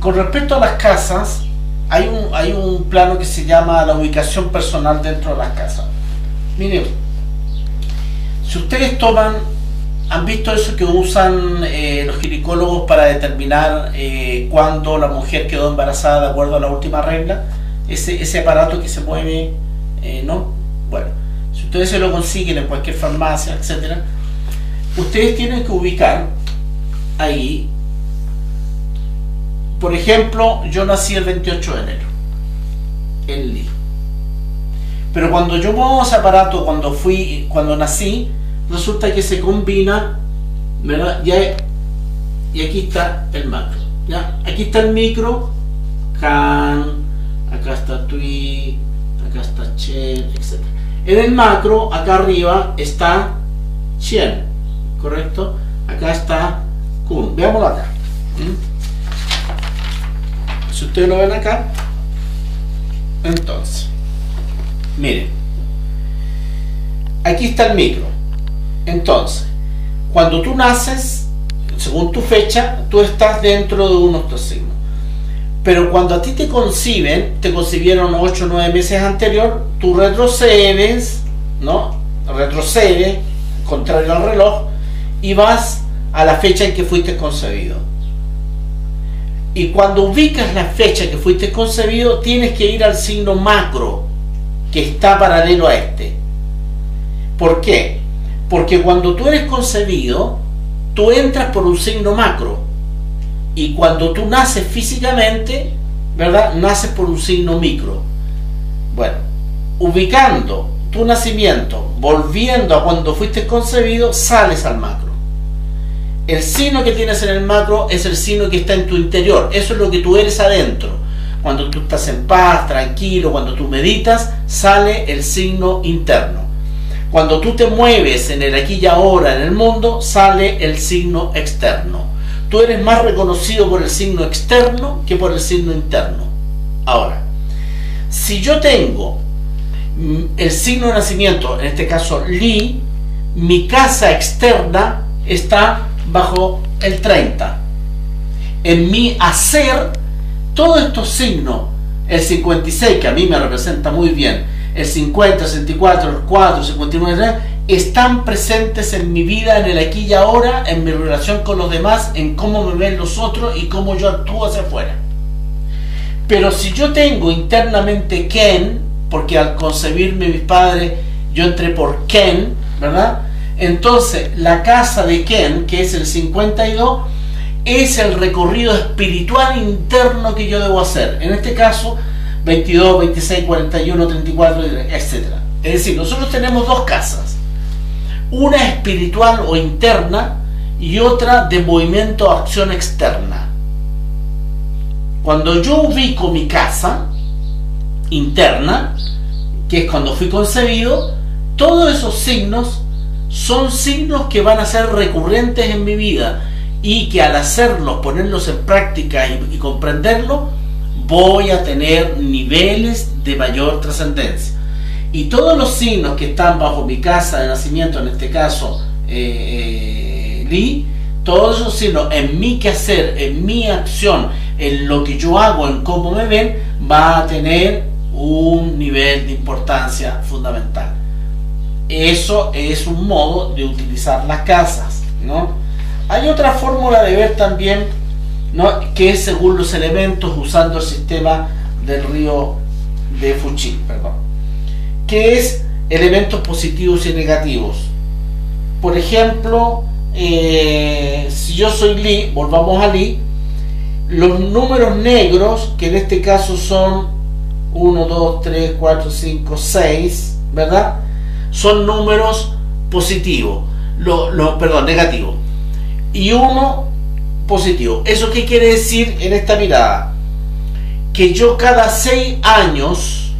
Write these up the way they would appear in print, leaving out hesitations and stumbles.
Con respecto a las casas, hay un plano que se llama la ubicación personal dentro de las casas. Miren, si ustedes han visto eso que usan los ginecólogos para determinar cuándo la mujer quedó embarazada de acuerdo a la última regla, ese aparato que se mueve, ¿no? Bueno, si ustedes se lo consiguen en cualquier farmacia, etcétera, ustedes tienen que ubicar ahí. Por ejemplo, yo nací el 28 de enero en Lee, pero cuando yo muevo ese aparato, cuando nací, resulta que se combina, ¿verdad? Y aquí está el macro, ¿ya? Aquí está el micro, can, acá está twi, acá está chen, etc. En el macro, acá arriba está chen, ¿correcto? Acá está kun. Veámoslo acá. Si ustedes lo ven acá, entonces, miren, aquí está el micro. Entonces, cuando tú naces, según tu fecha, tú estás dentro de uno de estos signos. Pero cuando a ti te concibieron 8 o 9 meses anterior, tú retrocedes, ¿no? Retrocedes, contrario al reloj, y vas a la fecha en que fuiste concebido. Y cuando ubicas la fecha que fuiste concebido, tienes que ir al signo macro, que está paralelo a este. ¿Por qué? Porque cuando tú eres concebido, tú entras por un signo macro. Y cuando tú naces físicamente, ¿verdad? Naces por un signo micro. Bueno, ubicando tu nacimiento, volviendo a cuando fuiste concebido, sales al macro. El signo que tienes en el macro es el signo que está en tu interior. Eso es lo que tú eres adentro. Cuando tú estás en paz, tranquilo, cuando tú meditas, sale el signo interno. Cuando tú te mueves en el aquí y ahora en el mundo, sale el signo externo. Tú eres más reconocido por el signo externo que por el signo interno. Ahora, si yo tengo el signo de nacimiento, en este caso Li, mi casa externa está bajo el 30. En mi hacer, todos estos signos, el 56, que a mí me representa muy bien, el 50, el 64, el 4, el 59, están presentes en mi vida, en el aquí y ahora, en mi relación con los demás, en cómo me ven los otros y cómo yo actúo hacia afuera. Pero si yo tengo internamente Ken, porque al concebirme mis padres, yo entré por Ken, ¿verdad? Entonces, la casa de Ken, que es el 52, es el recorrido espiritual interno que yo debo hacer. En este caso, 22, 26, 41, 34, etc. Es decir, nosotros tenemos dos casas. Una espiritual o interna y otra de movimiento o acción externa. Cuando yo ubico mi casa interna, que es cuando fui concebido, todos esos signos son signos que van a ser recurrentes en mi vida y que al hacerlos, ponerlos en práctica y comprenderlos, voy a tener niveles de mayor trascendencia. Y todos los signos que están bajo mi casa de nacimiento, en este caso Li, todos esos signos en mi quehacer, en mi acción, en lo que yo hago, en cómo me ven, va a tener un nivel de importancia fundamental. Eso es un modo de utilizar las casas, ¿no? Hay otra fórmula de ver también, ¿no? Que es según los elementos, usando el sistema del río de Fuji, perdón, que es elementos positivos y negativos. Por ejemplo, si yo soy Li, volvamos a Li, los números negros, que en este caso son 1, 2, 3, 4, 5, 6, ¿verdad? Son números positivos, perdón, negativos, y 1 positivo. ¿Eso qué quiere decir en esta mirada? Que yo cada 6 años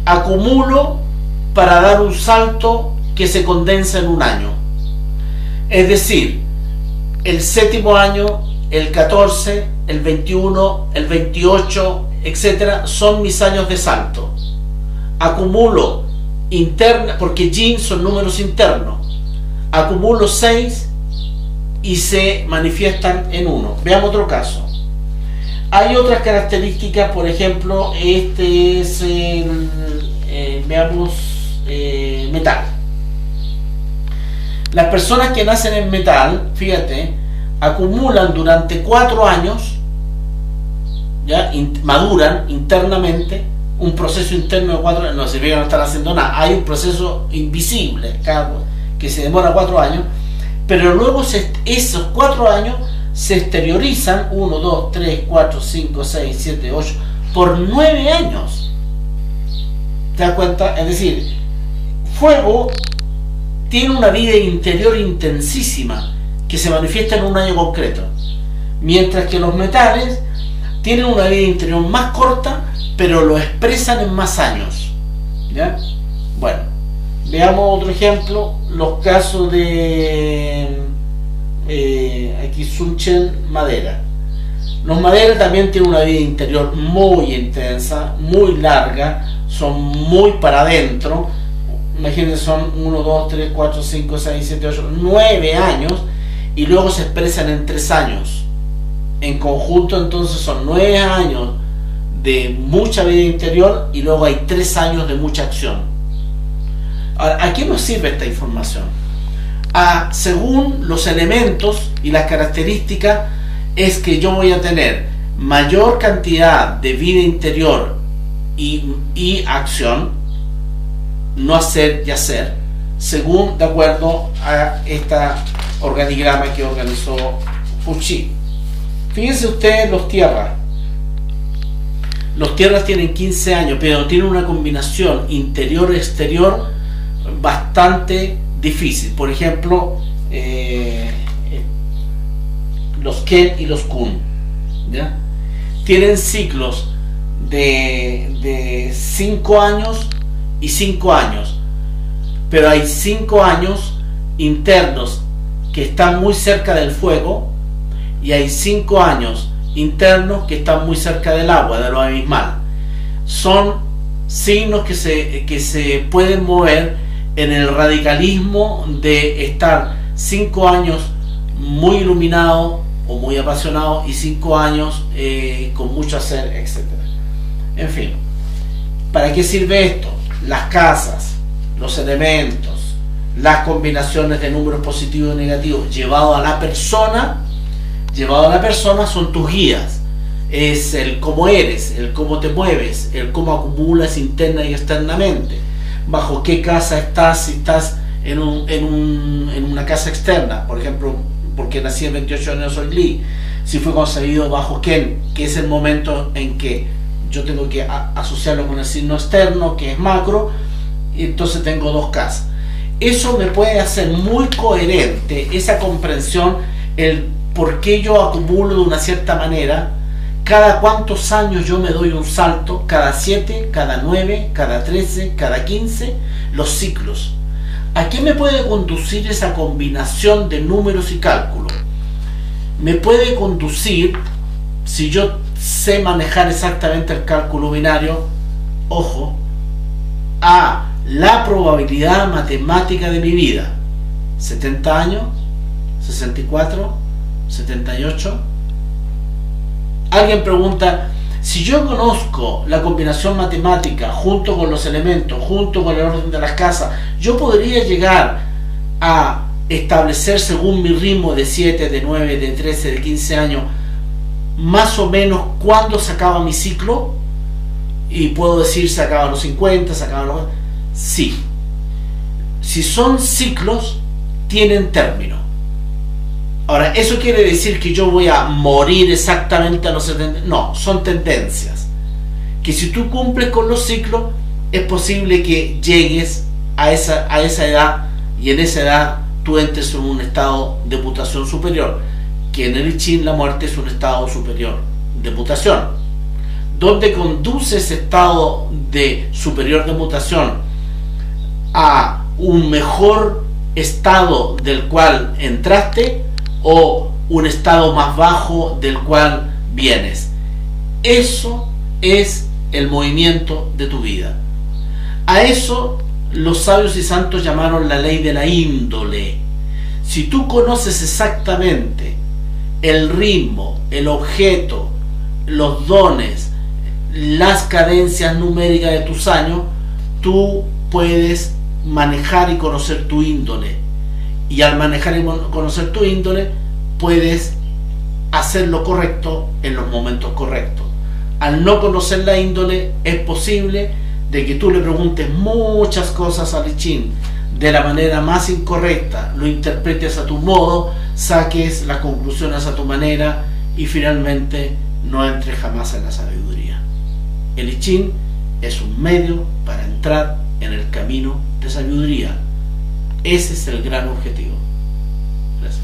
acumulo para dar un salto que se condensa en un año. Es decir, el 7º año, el 14, el 21, el 28, etcétera, son mis años de salto. Acumulo interna, porque Jin son números internos. Acumulo 6 y se manifiestan en 1. Veamos otro caso. Hay otras características, por ejemplo, este es veamos, metal. Las personas que nacen en metal, fíjate, acumulan durante 4 años, ¿ya? Maduran internamente, un proceso interno de 4 años, no significa que no están haciendo nada, hay un proceso invisible que se demora 4 años, pero luego esos 4 años se exteriorizan 1, 2, 3, 4, 5, 6, 7, 8 por 9 años. ¿Te das cuenta? Es decir, fuego tiene una vida interior intensísima que se manifiesta en un año concreto, mientras que los metales tienen una vida interior más corta, pero lo expresan en más años. ¿Ya? Bueno, veamos otro ejemplo, los casos de aquí Sunchen madera. Los maderas también tienen una vida interior muy intensa, muy larga, son muy para adentro. Imagínense, son 1, 2, 3, 4, 5, 6, 7, 8, 9 años, y luego se expresan en 3 años. En conjunto, entonces, son 9 años de mucha vida interior y luego hay 3 años de mucha acción. Ahora, ¿a qué nos sirve esta información? Según los elementos y las características, es que yo voy a tener mayor cantidad de vida interior y acción, no hacer y hacer, según de acuerdo a esta organigrama que organizó Fuchi. Fíjense ustedes los tierras. Los tierras tienen 15 años, pero tienen una combinación interior-exterior bastante difícil. Por ejemplo, los Ken y los Kun, ¿ya? Tienen ciclos de 5 años y 5 años, pero hay 5 años internos que están muy cerca del fuego y hay 5 años internos que están muy cerca del agua, de lo abismal. Son signos que se pueden mover en el radicalismo de estar 5 años muy iluminado o muy apasionado y 5 años con mucho hacer, etc. En fin, ¿para qué sirve esto? Las casas, los elementos, las combinaciones de números positivos y negativos llevado a la persona son tus guías. Es el cómo eres, el cómo te mueves, el cómo acumulas interna y externamente, bajo qué casa estás, si estás en una casa externa, por ejemplo, porque nací el 28 de enero, soy Li, si fue concebido bajo Ken, que es el momento en que yo tengo que asociarlo con el signo externo, que es macro, y entonces tengo 2 casas. Eso me puede hacer muy coherente esa comprensión, el por qué yo acumulo de una cierta manera, cada cuántos años yo me doy un salto, cada 7, cada 9, cada 13, cada 15, los ciclos. ¿A qué me puede conducir esa combinación de números y cálculos? Me puede conducir, si yo sé manejar exactamente el cálculo binario, ojo, a la probabilidad matemática de mi vida. 70 años, 64, 78. Alguien pregunta, si yo conozco la combinación matemática junto con los elementos, junto con el orden de las casas, yo podría llegar a establecer según mi ritmo de 7, de 9, de 13, de 15 años, más o menos cuándo se acaba mi ciclo, y puedo decir se acaba a los 50, se acaba a los... Sí. Si son ciclos, tienen término. Ahora, ¿eso quiere decir que yo voy a morir exactamente a los 70? No, son tendencias. Que si tú cumples con los ciclos, es posible que llegues a esa edad, y en esa edad tú entres en un estado de mutación superior, que en el I Ching la muerte es un estado superior de mutación. ¿Dónde conduce ese estado de superior de mutación a un mejor estado del cual entraste, o un estado más bajo del cual vienes? Eso es el movimiento de tu vida. A eso los sabios y santos llamaron la ley de la índole. Si tú conoces exactamente el ritmo, el objeto, los dones, las cadencias numéricas de tus años, tú puedes manejar y conocer tu índole. Y al manejar y conocer tu índole, puedes hacer lo correcto en los momentos correctos. Al no conocer la índole, es posible de que tú le preguntes muchas cosas al I Ching de la manera más incorrecta, lo interpretes a tu modo, saques las conclusiones a tu manera y finalmente no entres jamás en la sabiduría. El I Ching es un medio para entrar en el camino de sabiduría. Ese es el gran objetivo. Gracias.